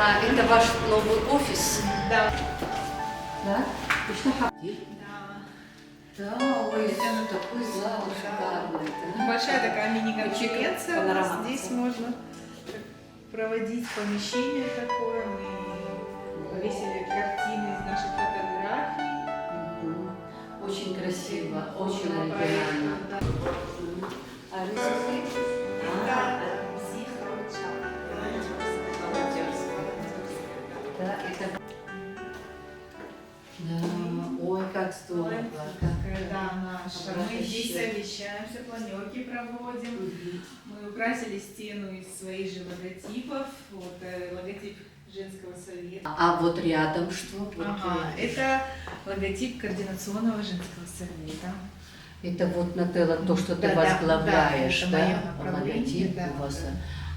Это ваш новый офис? Да. Да? Да. Да, ой, это такой зал шикарный. Да? Большая такая мини-конференция у нас. Панорама. Здесь можно проводить помещение такое. Мы повесили картины из наших фотографий. Очень красиво, Около очень проекта, оригинально. да. А рисунки? Это психоуча. Да, это... Да, ой, как здорово. Да, наша. Мы здесь совещаемся, планерки проводим. Мы украсили стену из своих же логотипов. Вот логотип женского совета. А вот рядом что? Вот, Ага, это логотип координационного женского совета. это вот, Нателла, то, что ты Да, возглавляешь, да, да? это моё направление, Логотип да. у вас.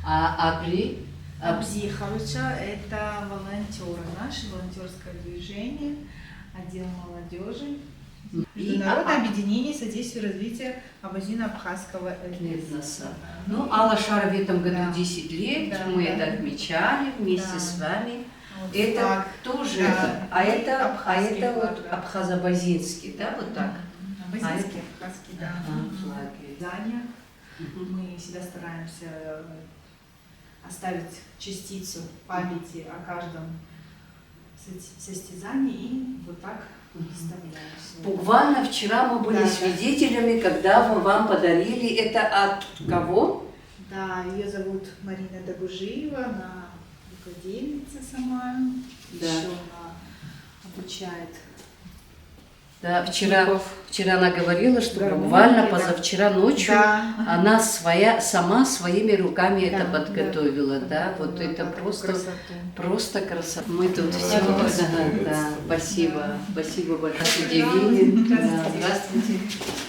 А при? Абзихаруча – это волонтеры, наше волонтерское движение, отдел молодежи, Международное объединение содействия развитию абазино-абхазского бизнеса. Ну, Алла Шара в этом году Да. 10 лет, Да, мы да. это отмечали вместе Да. с вами. Вот Это так. тоже, Да. а это Абхазский флаг, вот да. абхазо-базинский, да, вот так? Абазинский, абхазский, да. Ага, флаги. Здания. Мгм. Мы всегда стараемся оставить частицу памяти о каждом состязании и вот так вставляем всё. Буквально вчера мы были Да, да. свидетелями, когда мы вам подарили это от кого? Да, ее зовут Марина Дагужиева, она рукодельница сама, Да. еще она обучает. Да, вчера она говорила, что Гармонии, буквально да. позавчера ночью Да. она сама своими руками это Да, подготовила, да, вот Да, это такую просто красоту. красота. Мы тут все, Спасибо. да, спасибо, спасибо большое, Да. Удивили. Да, Здравствуйте. здравствуйте.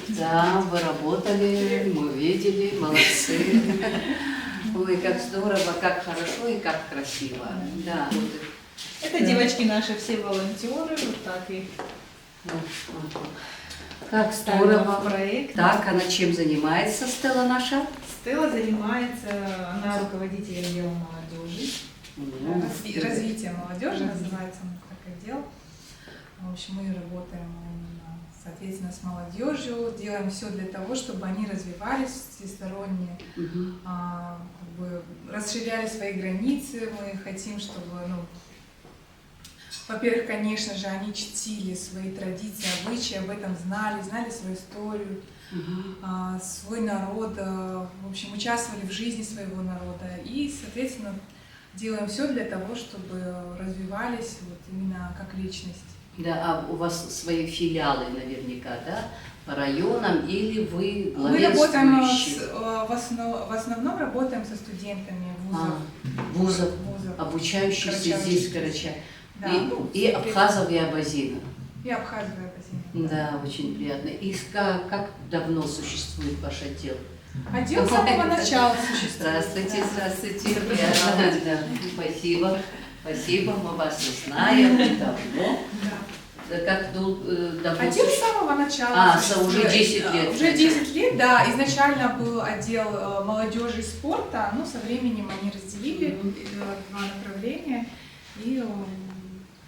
Да, вы работали, мы видели, молодцы. Ой, как здорово, как хорошо и как красиво. Да, вот Это девочки наши все волонтеры, вот так их как ставим здорово. в проект. Так, она чем занимается, Стелла наша? Стелла занимается, она руководитель отдела молодежи. Развитие молодежи называется так отдел. В общем, мы работаем именно, соответственно, с молодежью, делаем все для того, чтобы они развивались всесторонне, Мгм. как бы расширяли свои границы. Мы хотим, чтобы, во-первых, конечно же, они чтили свои традиции, обычаи, об этом знали свою историю, Мгм. свой народ, в общем, участвовали в жизни своего народа. И, соответственно, делаем все для того, чтобы развивались вот именно как личность. Да, а у вас свои филиалы наверняка, да, по районам, или вы Мы работаем, главенствующие? в основном работаем со студентами вузов. Вузов, вузов. обучающихся здесь, в Карача. Да. И Абхазов, и Абазина. И Абхазовая бассейн. Да, очень приятно. И как давно существует ваш отдел? Отдел с самого начала существует. Здравствуйте, Да. здравствуйте. Добрый Приятно. день. Да, спасибо. Спасибо, мы вас знаем давно. Да. Как давно? Отдел с самого начала. Уже 10 лет. Уже 10 лет, да. Изначально был отдел молодежи и спорта, но со временем они разделили два направления. И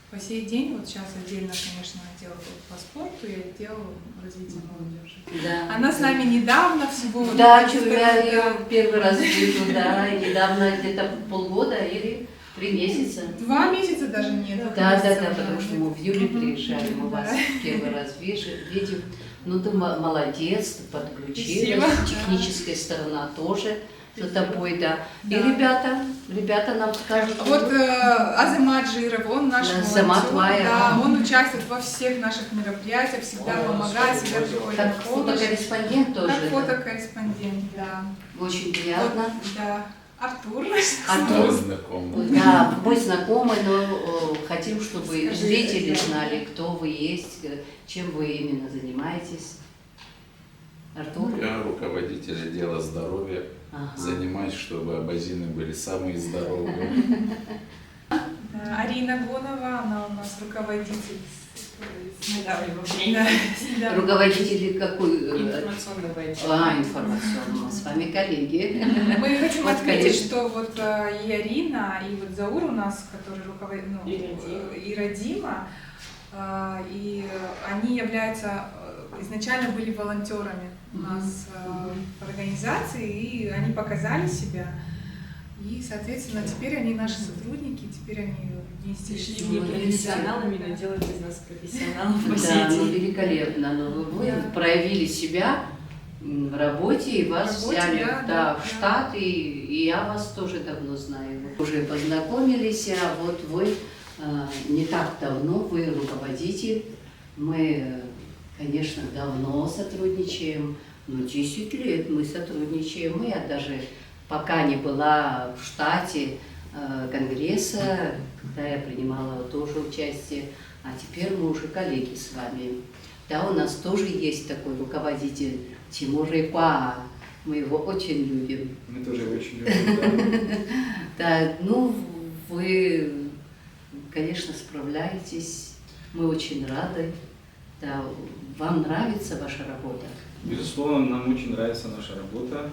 по сей день, вот сейчас отдельно, конечно, отдел по спорту и отдел развития молодежи. Да. Она с нами недавно всего. Да, так сказать, я ее первый раз вижу, да, недавно, где-то полгода или 3 месяца. 2 месяца даже нет. 2 Да, месяца, потому что мы в июле приезжали, мы Да. вас первый раз видим. Ну, ты молодец, ты подключилась, Спасибо. техническая сторона тоже за тобой, да. И Да. ребята нам скажут. Вот Азамат Жиров, он наш Да, Азамат волонтер, Вая. да, он участвует во всех наших мероприятиях, всегда помогает, всегда приходит на Как помощь. фотокорреспондент тоже. Как да. фотокорреспондент, да. Очень приятно. Вот, да. Артур. Артур, Знакомый. да, мой знакомый, но хотим, чтобы Скажи, зрители да. знали, кто вы есть, чем вы именно занимаетесь. Артур? Я руководитель отдела здоровья. Ага. Занимаюсь, чтобы абазины были самые здоровые. Арина Гонова, она у нас руководитель с недавнего времени. Да. Руководители какой? Информационного отдела. Информационного. С вами коллеги. Мы хотим Вот, отметить, конечно. что вот и Арина, и вот Заур у нас, который руководит, ну, и Радима, и они являются, изначально были волонтерами у нас в организации, и они показали себя. И, соответственно, теперь они наши сотрудники, теперь они вместе. Пришли не профессионалами, но делают из нас профессионалов по Да, сети. ну великолепно. Ну, вы проявили себя в работе, и вас В работе, взяли да, в штат, и я вас тоже давно знаю. Вы уже познакомились, а вот вы не так давно, вы руководитель. Мы, конечно, давно сотрудничаем, но 10 лет мы сотрудничаем. Я даже пока не была в штате Конгресса, когда я принимала тоже участие, а теперь мы уже коллеги с вами. Да, у нас тоже есть такой руководитель Тимур Ипа, мы его очень любим. Мы тоже его очень любим, да. Да, ну вы, конечно, справляетесь, мы очень рады. Да, вам нравится ваша работа? Безусловно, нам очень нравится наша работа.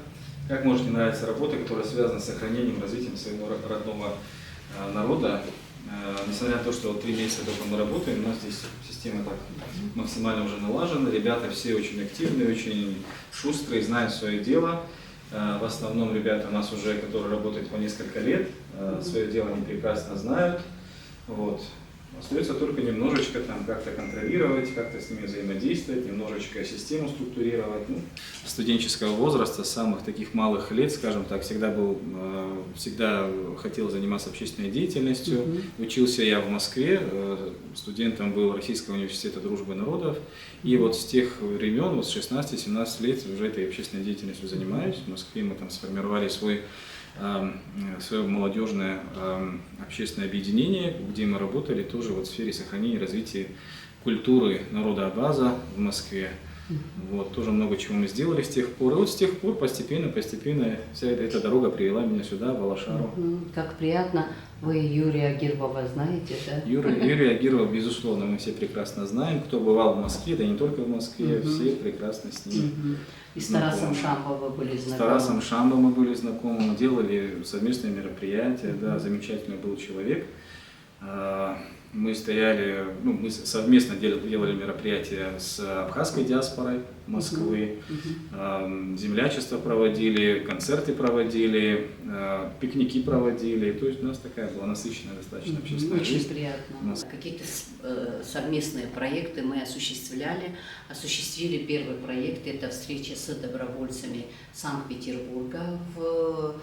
Как может не нравиться работа, которая связана с сохранением, развитием своего родного народа? Несмотря на то, что 3 месяца только мы работаем, у нас здесь система так максимально уже налажена. Ребята все очень активные, очень шустрые, знают свое дело. В основном ребята у нас уже, которые работают по несколько лет, свое дело они прекрасно знают. Вот. Остается только немножечко там как-то контролировать, как-то с ними взаимодействовать, немножечко систему структурировать. Ну, студенческого возраста, с самых таких малых лет, скажем так, всегда хотел заниматься общественной деятельностью. Учился я в Москве, студентом был Российского университета дружбы народов. И вот с тех времен, вот с 16-17 лет уже этой общественной деятельностью занимаюсь. В Москве мы там сформировали свое молодежное общественное объединение, где мы работали тоже вот в сфере сохранения и развития культуры народа Абхаза в Москве. Вот, тоже много чего мы сделали с тех пор. И вот с тех пор постепенно вся эта дорога привела меня сюда, в Алашару. Как приятно. Вы Юрия Агирбова знаете, да? Юрия Агирова, безусловно, мы все прекрасно знаем. Кто бывал в Москве, да не только в Москве, все прекрасно с ним. И с Тарасом Шамбо вы были знакомы? С Тарасом Шамбо мы были знакомы, мы делали совместные мероприятия, да, замечательный был человек. Мы совместно делали мероприятия с абхазской диаспорой Москвы, землячество проводили, концерты проводили, пикники проводили. То есть у нас такая была насыщенная достаточно общественная жизнь. Очень приятно. Какие-то совместные проекты мы осуществили первый проект, это встреча с добровольцами Санкт-Петербурга в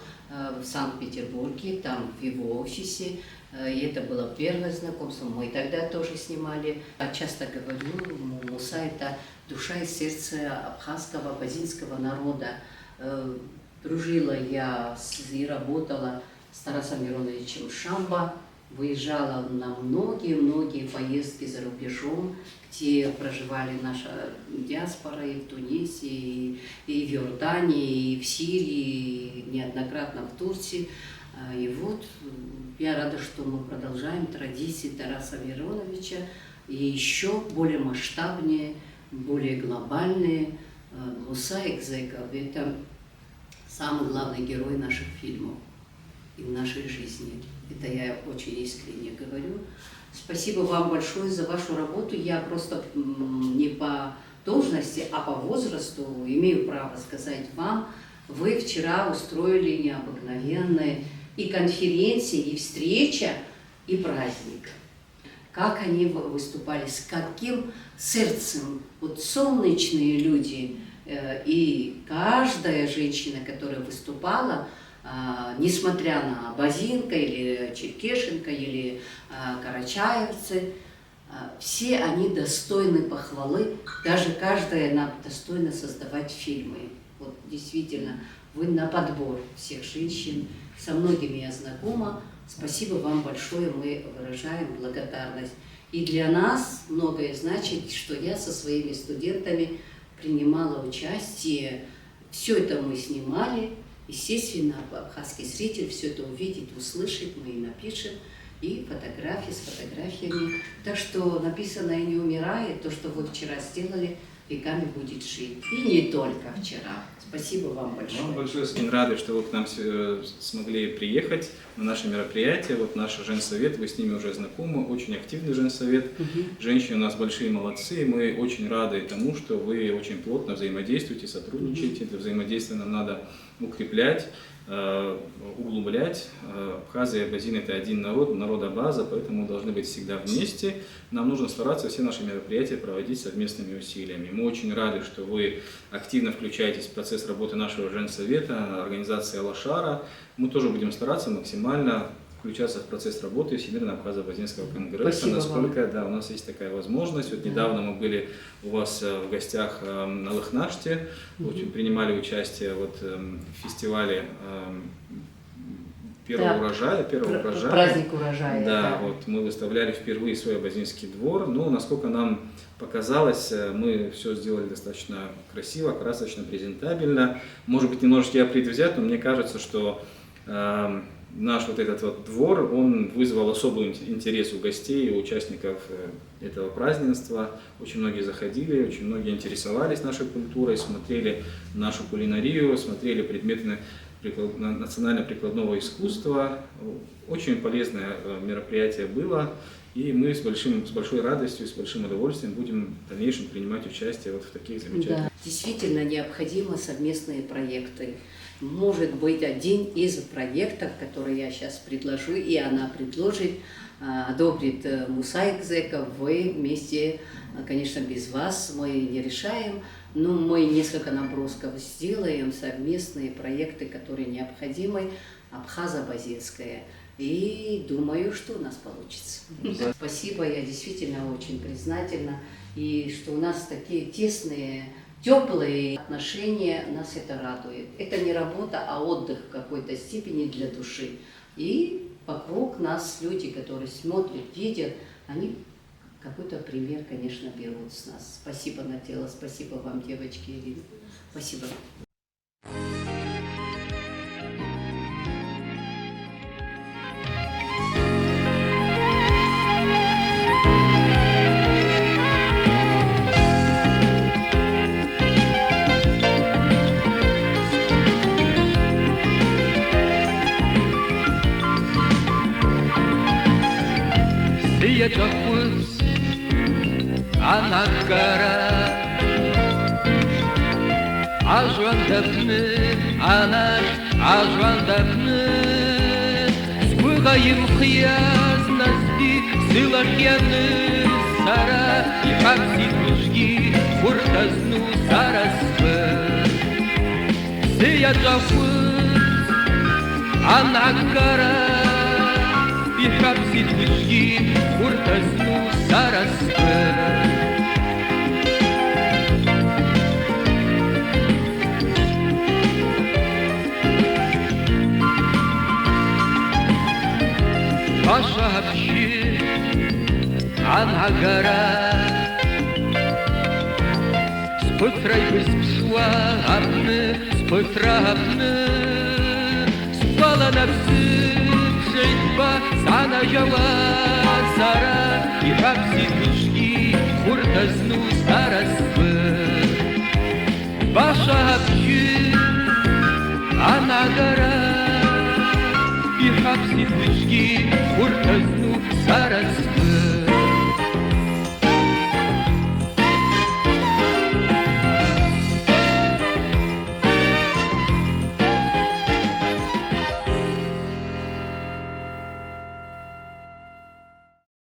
Санкт-Петербурге, там в его офисе. И это было первое знакомство, мы тогда тоже снимали. Я часто говорю, Муса – это душа и сердце абхазского, абазинского народа. Дружила я и работала с Тарасом Мироновичем Шамбо, выезжала на многие-многие поездки за рубежом, где проживали наша диаспора и в Тунисе, и в Иордании, и в Сирии, и неоднократно в Турции. И вот я рада, что мы продолжаем традиции Тараса Мироновича и еще более масштабнее, более глобальные. Муса Экзеков – это самый главный герой наших фильмов и в нашей жизни. Это я очень искренне говорю. Спасибо вам большое за вашу работу. Я просто не по должности, а по возрасту имею право сказать вам, вы вчера устроили необыкновенные и конференции, и встреча, и праздник. Как они выступали, с каким сердцем, вот солнечные люди, и каждая женщина, которая выступала, несмотря на абазинка или черкешенка, или карачаевцы, все они достойны похвалы, даже каждая она достойна создавать фильмы. Вот действительно, вы на подбор всех женщин, со многими я знакома. Спасибо вам большое, мы выражаем благодарность. И для нас многое значит, что я со своими студентами принимала участие. Все это мы снимали. Естественно, абхазский зритель все это увидит, услышит, мы и напишем. и фотографии с фотографиями. Так что написано «И не умирает», то, что вы вчера сделали, веками будет жить. И не только вчера. Спасибо вам большое. Мы большое очень рады, что вы к нам смогли приехать на наше мероприятие. Вот наш женсовет, вы с ними уже знакомы, очень активный женсовет. Женщины у нас большие молодцы, мы очень рады тому, что вы очень плотно взаимодействуете, сотрудничаете. Это взаимодействие нам надо укреплять, углублять. Абхазия и Абазин — это один народ, народа-база, поэтому мы должны быть всегда вместе. Нам нужно стараться все наши мероприятия проводить совместными усилиями. Мы очень рады, что вы активно включаетесь в процесс работы нашего женсовета, организации Алашара. Мы тоже будем стараться максимально включаться в процесс работы Всемирного Абхазо-Абазинского конгресса. Спасибо насколько да, у нас есть такая возможность. Вот недавно мы были у вас в гостях на Лыхнаште, принимали участие вот, в фестивале первого урожая. Праздник урожая. Да, вот мы выставляли впервые свой абазинский двор. Но, насколько нам показалось, мы все сделали достаточно красиво, красочно, презентабельно. Может быть, немножечко я предвзят, но мне кажется, что наш вот этот вот двор, он вызвал особый интерес у гостей, у участников этого празднества. Очень многие заходили, очень многие интересовались нашей культурой, смотрели нашу кулинарию, смотрели предметы национально-прикладного искусства. Очень полезное мероприятие было, и мы с большой радостью, с большим удовольствием будем в дальнейшем принимать участие вот в таких замечательных. Да, действительно необходимы совместные проекты. Может быть, один из проектов, который я сейчас предложу, и она предложит, одобрит Муса Экзеков, вы вместе, конечно, без вас мы не решаем, но мы несколько набросков сделаем, совместные проекты, которые необходимы, Абхазо-Абазинская. И думаю, что у нас получится. Спасибо, я действительно очень признательна, и что у нас такие тесные, теплые отношения, нас это радует. Это не работа, а отдых в какой-то степени для души. И вокруг нас люди, которые смотрят, видят, они какой-то пример, конечно, берут с нас. Спасибо, Нателла, спасибо вам, девочки, Ирина. Спасибо. Yapız Anakkara Ажвандапны, анаш ажвандапны Спыгаем хияз назди сылашьяны сара И хапсит мужги фуртазну сараспы Сыя джафыз Анаккара И хапсит мужги фуртазну сараспы Пашапши Анагара Спытрай без пшуа апны, спытра апны Спала на псы пшейтба, сана жава сара И хапси душки хуртазну стараспы Пашапши Анагара И хапси душки фуртазну сараспы